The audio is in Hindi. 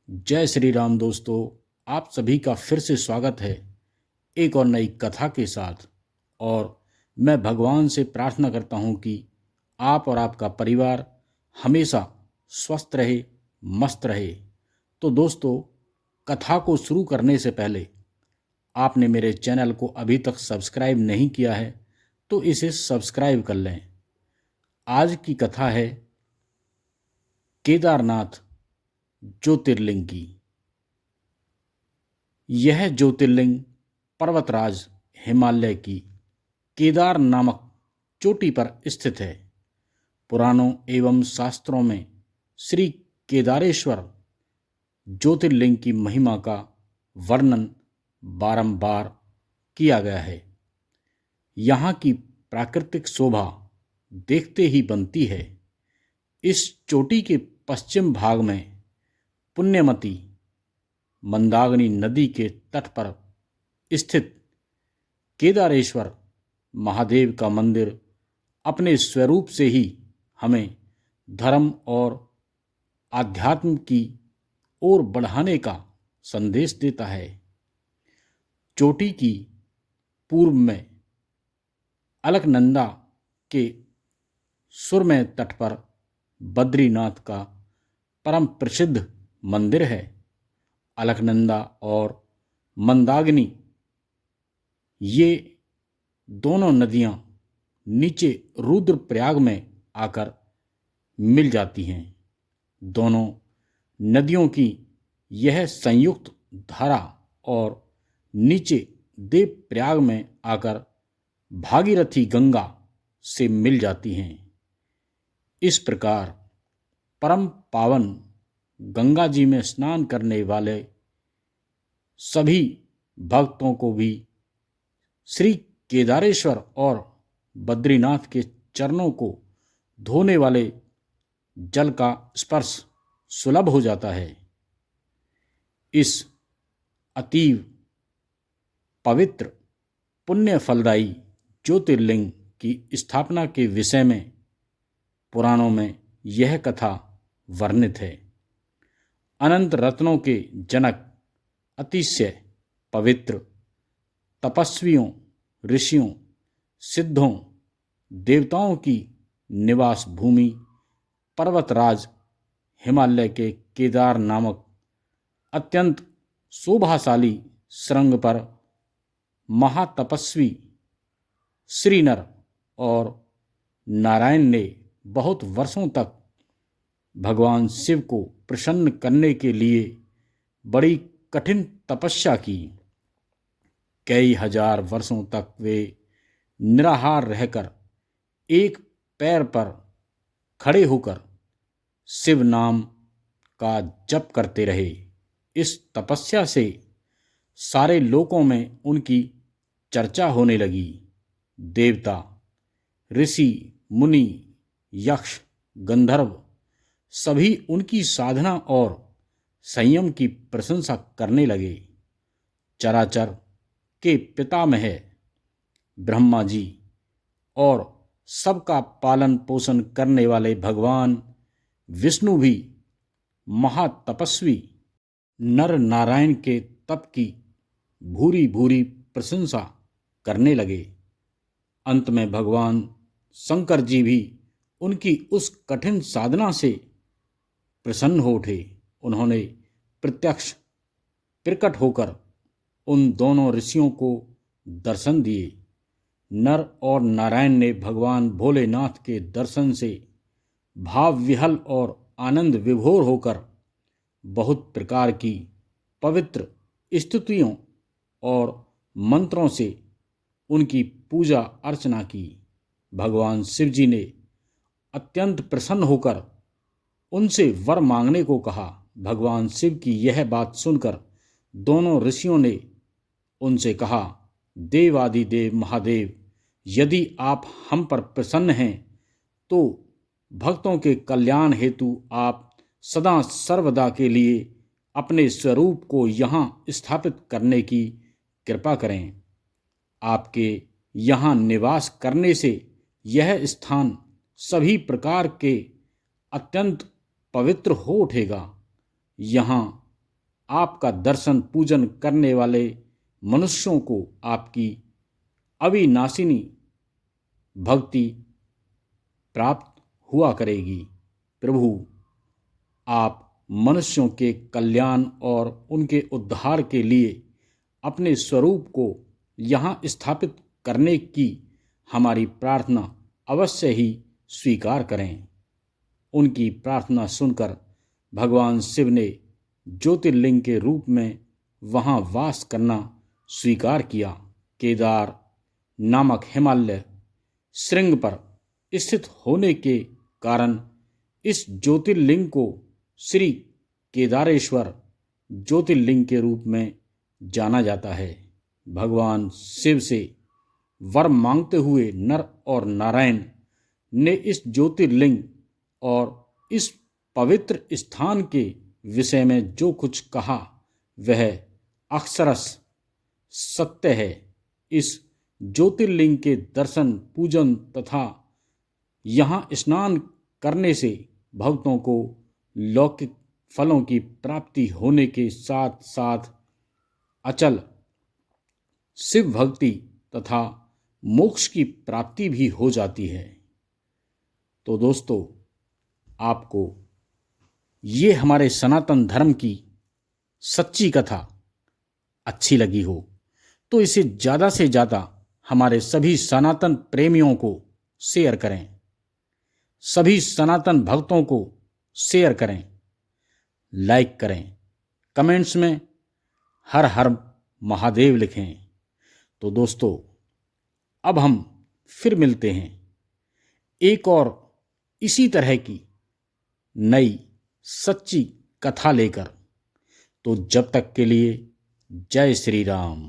जय श्री राम दोस्तों। आप सभी का फिर से स्वागत है एक और नई कथा के साथ। और मैं भगवान से प्रार्थना करता हूँ कि आप और आपका परिवार हमेशा स्वस्थ रहे, मस्त रहे। तो दोस्तों, कथा को शुरू करने से पहले आपने मेरे चैनल को अभी तक सब्सक्राइब नहीं किया है तो इसे सब्सक्राइब कर लें। आज की कथा है केदारनाथ ज्योतिर्लिंग की। यह ज्योतिर्लिंग पर्वतराज हिमालय की केदार नामक चोटी पर स्थित है। पुराणों एवं शास्त्रों में श्री केदारेश्वर ज्योतिर्लिंग की महिमा का वर्णन बारंबार किया गया है। यहाँ की प्राकृतिक शोभा देखते ही बनती है। इस चोटी के पश्चिम भाग में पुण्यमती मंदाकिनी नदी के तट पर स्थित केदारेश्वर महादेव का मंदिर अपने स्वरूप से ही हमें धर्म और आध्यात्म की ओर बढ़ाने का संदेश देता है। चोटी की पूर्व में अलकनंदा के सुरमय तट पर बद्रीनाथ का परम प्रसिद्ध मंदिर है। अलकनंदा और मंदाकिनी ये दोनों नदियाँ नीचे रुद्रप्रयाग में आकर मिल जाती हैं। दोनों नदियों की यह संयुक्त धारा और नीचे देवप्रयाग में आकर भागीरथी गंगा से मिल जाती हैं। इस प्रकार परम पावन गंगा जी में स्नान करने वाले सभी भक्तों को भी श्री केदारेश्वर और बद्रीनाथ के चरणों को धोने वाले जल का स्पर्श सुलभ हो जाता है। इस अतीव पवित्र पुण्य फलदायी ज्योतिर्लिंग की स्थापना के विषय में पुराणों में यह कथा वर्णित है। अनंत रत्नों के जनक, अतिशय पवित्र तपस्वियों, ऋषियों, सिद्धों, देवताओं की निवास भूमि पर्वतराज हिमालय के केदार नामक अत्यंत शोभाशाली श्रृंग पर महातपस्वी श्री नर और नारायण ने बहुत वर्षों तक भगवान शिव को प्रसन्न करने के लिए बड़ी कठिन तपस्या की। कई हजार वर्षों तक वे निराहार रहकर एक पैर पर खड़े होकर शिव नाम का जप करते रहे। इस तपस्या से सारे लोकों में उनकी चर्चा होने लगी। देवता, ऋषि, मुनि, यक्ष, गंधर्व सभी उनकी साधना और संयम की प्रशंसा करने लगे। चराचर के पितामह ब्रह्मा जी और सबका पालन पोषण करने वाले भगवान विष्णु भी महातपस्वी नर नारायण के तप की भूरी भूरी प्रशंसा करने लगे। अंत में भगवान शंकर जी भी उनकी उस कठिन साधना से प्रसन्न हो उठे। उन्होंने प्रकट होकर उन दोनों ऋषियों को दर्शन दिए। नर और नारायण ने भगवान भोलेनाथ के दर्शन से भाव विहल और आनंद विभोर होकर बहुत प्रकार की पवित्र स्तुतियों और मंत्रों से उनकी पूजा अर्चना की। भगवान शिव जी ने अत्यंत प्रसन्न होकर उनसे वर मांगने को कहा। भगवान शिव की यह बात सुनकर दोनों ऋषियों ने उनसे कहा, देवादिदेव महादेव, यदि आप हम पर प्रसन्न हैं तो भक्तों के कल्याण हेतु आप सदा सर्वदा के लिए अपने स्वरूप को यहाँ स्थापित करने की कृपा करें। आपके यहाँ निवास करने से यह स्थान सभी प्रकार के अत्यंत पवित्र हो उठेगा। यहाँ आपका दर्शन पूजन करने वाले मनुष्यों को आपकी अविनाशिनी भक्ति प्राप्त हुआ करेगी। प्रभु, आप मनुष्यों के कल्याण और उनके उद्धार के लिए अपने स्वरूप को यहाँ स्थापित करने की हमारी प्रार्थना अवश्य ही स्वीकार करें। उनकी प्रार्थना सुनकर भगवान शिव ने ज्योतिर्लिंग के रूप में वहाँ वास करना स्वीकार किया। केदार नामक हिमालय श्रृंग पर स्थित होने के कारण इस ज्योतिर्लिंग को श्री केदारेश्वर ज्योतिर्लिंग के रूप में जाना जाता है। भगवान शिव से वर मांगते हुए नर और नारायण ने इस ज्योतिर्लिंग और इस पवित्र स्थान के विषय में जो कुछ कहा वह अक्षरश सत्य है। इस ज्योतिर्लिंग के दर्शन पूजन तथा यहाँ स्नान करने से भक्तों को लौकिक फलों की प्राप्ति होने के साथ साथ अचल शिव भक्ति तथा मोक्ष की प्राप्ति भी हो जाती है। तो दोस्तों, आपको ये हमारे सनातन धर्म की सच्ची कथा अच्छी लगी हो तो इसे ज़्यादा से ज़्यादा हमारे सभी सनातन प्रेमियों को शेयर करें, सभी सनातन भक्तों को शेयर करें, लाइक करें, कमेंट्स में हर हर महादेव लिखें। तो दोस्तों, अब हम फिर मिलते हैं एक और इसी तरह की नई सच्ची कथा लेकर। तो जब तक के लिए जय श्री राम।